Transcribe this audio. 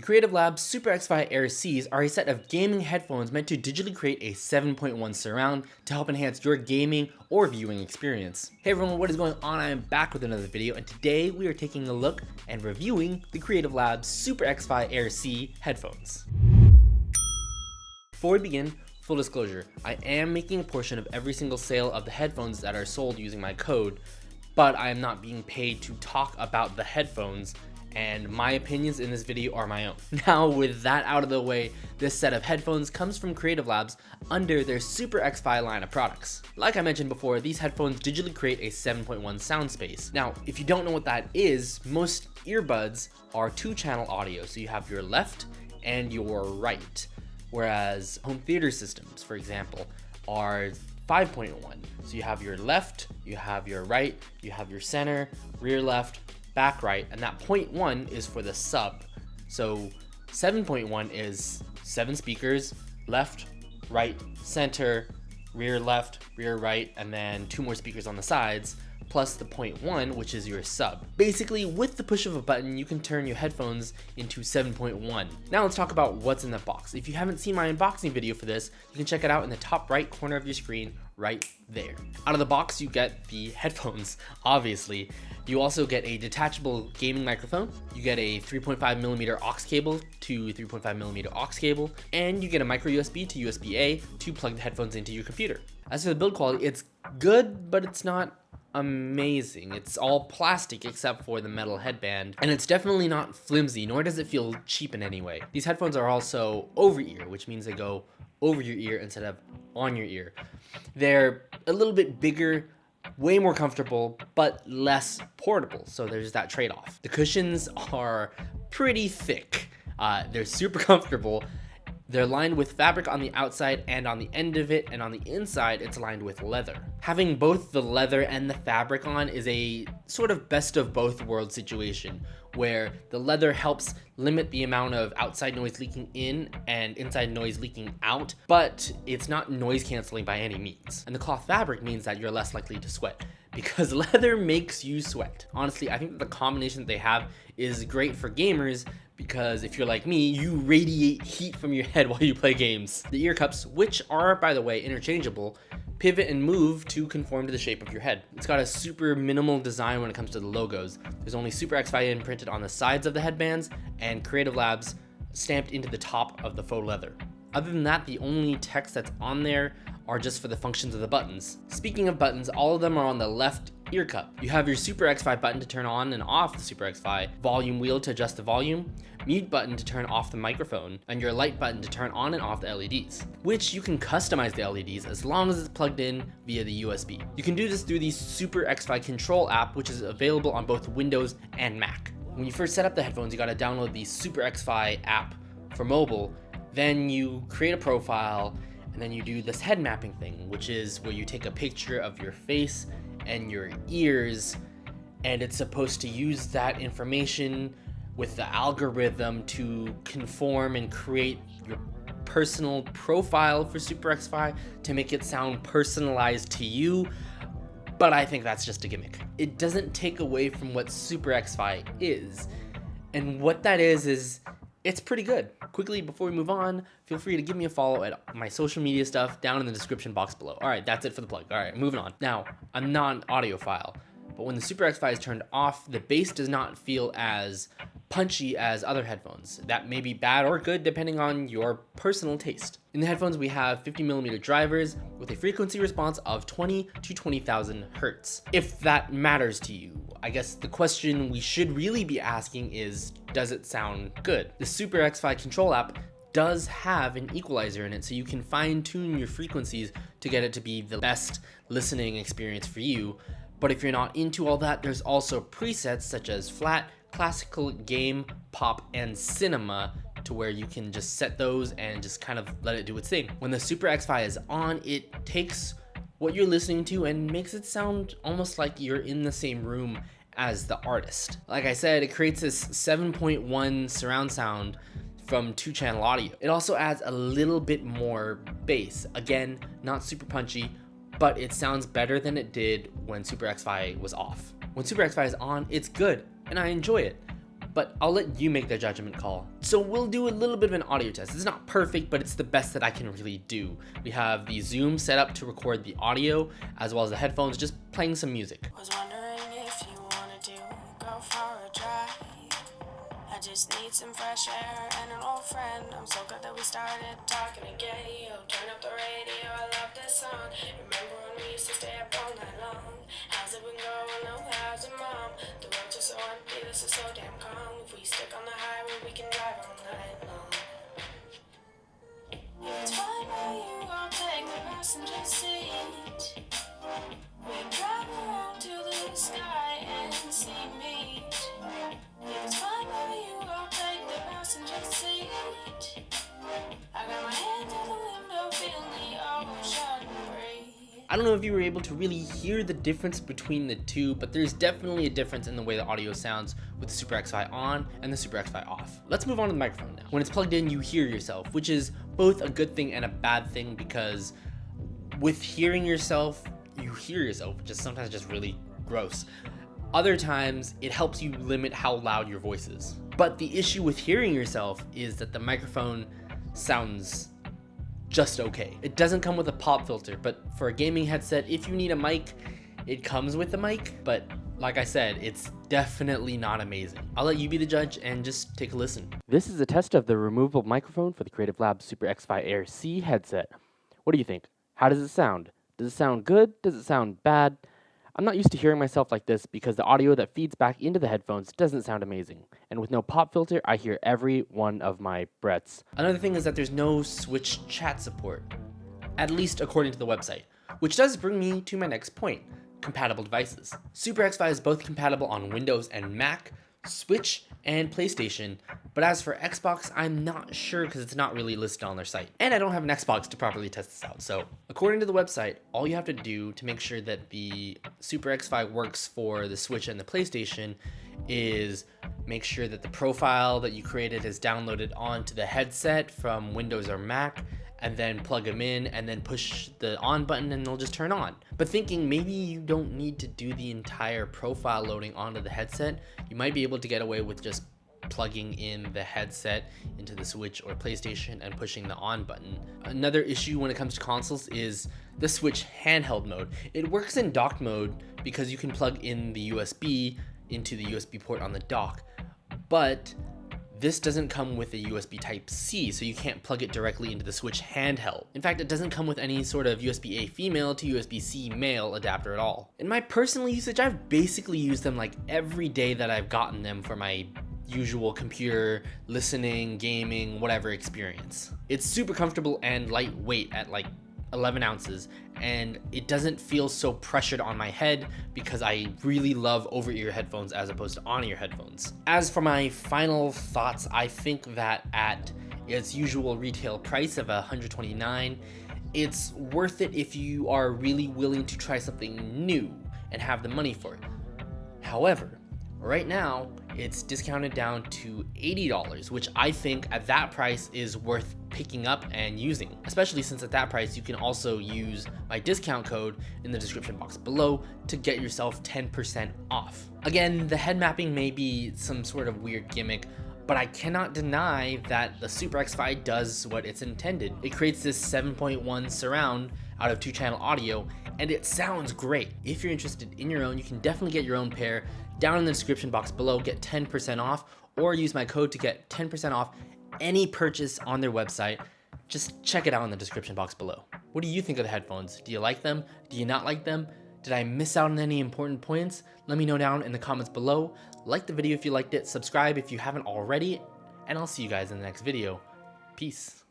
The Creative Labs Super XFi Air Cs are a set of gaming headphones meant to digitally create a 7.1 surround to help enhance your gaming or viewing experience. Hey everyone, what is going on? I am back with another video, and today we are taking a look and reviewing the Creative Labs Super XFi Air C headphones. Before we begin, full disclosure, I am making a portion of every single sale of the headphones that are sold using my code, but I am not being paid to talk about the headphones, and my opinions in this video are my own. Now, with that out of the way, this set of headphones comes from Creative Labs under their Super XFi line of products. Like I mentioned before, these headphones digitally create a 7.1 sound space. Now, if you don't know what that is, most earbuds are 2-channel audio, so you have your left and your right, whereas home theater systems, for example, are 5.1. So you have your left, you have your right, you have your center, rear left, back right, and that 0.1 is for the sub. So 7.1 is 7 speakers, left, right, center, rear left, rear right, and then 2 more speakers on the sides, plus the 0.1, which is your sub. Basically, with the push of a button, you can turn your headphones into 7.1. Now let's talk about what's in the box. If you haven't seen my unboxing video for this, you can check it out in the top right corner of your screen right there. Out of the box, you get the headphones, obviously. You also get a detachable gaming microphone, you get a 3.5mm aux cable to 3.5mm aux cable, and you get a micro USB to USB-A to plug the headphones into your computer. As for the build quality, it's good, but it's not amazing. It's all plastic except for the metal headband, and it's definitely not flimsy, nor does it feel cheap in any way. These headphones are also over-ear, which means they go over your ear instead of on your ear. They're a little bit bigger, way more comfortable, but less portable, so there's that trade-off. The cushions are pretty thick. They're super comfortable. They're lined with fabric on the outside and on the end of it, and on the inside it's lined with leather. Having both the leather and the fabric on is a sort of best of both worlds situation, where the leather helps limit the amount of outside noise leaking in and inside noise leaking out, but it's not noise canceling by any means. And the cloth fabric means that you're less likely to sweat, because leather makes you sweat. Honestly, I think that the combination that they have is great for gamers, because if you're like me, you radiate heat from your head while you play games. The ear cups, which are, by the way, interchangeable, pivot and move to conform to the shape of your head. It's got a super minimal design when it comes to the logos. There's only Super XFi imprinted on the sides of the headbands and Creative Labs stamped into the top of the faux leather. Other than that, the only text that's on there are just for the functions of the buttons. Speaking of buttons, all of them are on the left ear cup. You have your Super XFi button to turn on and off the Super XFi, volume wheel to adjust the volume, mute button to turn off the microphone, and your light button to turn on and off the LEDs, which you can customize the LEDs as long as it's plugged in via the USB. You can do this through the Super XFi Control app, which is available on both Windows and Mac. When you first set up the headphones, you gotta download the Super XFi app for mobile, then you create a profile, and then you do this head mapping thing, which is where you take a picture of your face and your ears, and it's supposed to use that information with the algorithm to conform and create your personal profile for Super XFi to make it sound personalized to you, but I think that's just a gimmick. It doesn't take away from what Super XFi is, and what that is it's pretty good. Quickly, before we move on, feel free to give me a follow at my social media stuff down in the description box below. All right, that's it for the plug. All right, moving on. Now, I'm not an audiophile, but when the Super XFi is turned off, the bass does not feel as punchy as other headphones. That may be bad or good depending on your personal taste. In the headphones, we have 50mm drivers with a frequency response of 20 to 20,000 hertz. If that matters to you, I guess the question we should really be asking is, does it sound good? The Super XFi Control app does have an equalizer in it, so you can fine-tune your frequencies to get it to be the best listening experience for you. But if you're not into all that, there's also presets such as flat, classical, game, pop, and cinema, to where you can just set those and just kind of let it do its thing. When the Super XFi is on, it takes what you're listening to and makes it sound almost like you're in the same room as the artist. Like I said, it creates this 7.1 surround sound from 2-channel audio. It also adds a little bit more bass. Again, not super punchy, but it sounds better than it did when Super XFi was off. When Super XFi is on, it's good, and I enjoy it. but I'll let you make the judgment call. So we'll do a little bit of an audio test. It's not perfect, but it's the best that I can really do. We have the Zoom set up to record the audio, as well as the headphones, just playing some music. Was wondering if you wanted to go for a drive. I just need some fresh air and an old friend. I'm so glad that we started talking again. Yo, turn up the radio, I love this song. Remember when we used to stay up all night long? How's it been going? Oh, how's your mom? The roads are so empty, this is so damn calm. If we stick on the highway, we can drive all night long. If it's fine by you, I'll take the passenger seat. We drive around to the sky and see meet. If it's fine by you, I'll take the passenger seat. I got my hand on the window, feeling the ocean breeze. I don't know if you were able to really hear the difference between the two, but there's definitely a difference in the way the audio sounds with the Super XFi on and the Super XFi off. Let's move on to the microphone now. When it's plugged in, you hear yourself, which is both a good thing and a bad thing, because with hearing yourself, you hear yourself, which is sometimes just really gross. Other times, it helps you limit how loud your voice is. But the issue with hearing yourself is that the microphone sounds just okay. It doesn't come with a pop filter, but for a gaming headset, if you need a mic, it comes with the mic. But like I said, it's definitely not amazing. I'll let you be the judge and just take a listen. This is a test of the removable microphone for the Creative Lab Super XFi Air C headset. What do you think? How does it sound? Does it sound good? Does it sound bad? I'm not used to hearing myself like this because the audio that feeds back into the headphones doesn't sound amazing. And with no pop filter, I hear every one of my breaths. Another thing is that there's no Switch chat support, at least according to the website, which does bring me to my next point: compatible devices. Super XFi is both compatible on Windows and Mac, Switch, and PlayStation, but as for Xbox, I'm not sure because it's not really listed on their site. And I don't have an Xbox to properly test this out, so according to the website, all you have to do to make sure that the Super XFi works for the Switch and the PlayStation is make sure that the profile that you created is downloaded onto the headset from Windows or Mac, and then plug them in and then push the on button and they'll just turn on. But thinking maybe you don't need to do the entire profile loading onto the headset, you might be able to get away with just plugging in the headset into the Switch or PlayStation and pushing the on button. Another issue when it comes to consoles is the Switch handheld mode. It works in dock mode because you can plug in the USB into the USB port on the dock, but this doesn't come with a USB Type-C, so you can't plug it directly into the Switch handheld. In fact, it doesn't come with any sort of USB-A female to USB-C male adapter at all. In my personal usage, I've basically used them like every day that I've gotten them for my usual computer, listening, gaming, whatever experience. It's super comfortable and lightweight at like 11 ounces, and it doesn't feel so pressured on my head because I really love over-ear headphones as opposed to on-ear headphones. As for my final thoughts, I think that at its usual retail price of $129, it's worth it if you are really willing to try something new and have the money for it. However, right now, it's discounted down to $80, which I think at that price is worth picking up and using, especially since at that price you can also use my discount code in the description box below to get yourself 10% off. Again, the head mapping may be some sort of weird gimmick, but I cannot deny that the Super XFi does what it's intended. It creates this 7.1 surround out of 2-channel audio, and it sounds great. If you're interested in your own, you can definitely get your own pair. Down in the description box below, get 10% off, or use my code to get 10% off any purchase on their website. Just check it out in the description box below. What do you think of the headphones? Do you like them? Do you not like them? Did I miss out on any important points? Let me know down in the comments below. Like the video if you liked it, subscribe if you haven't already, and I'll see you guys in the next video. Peace.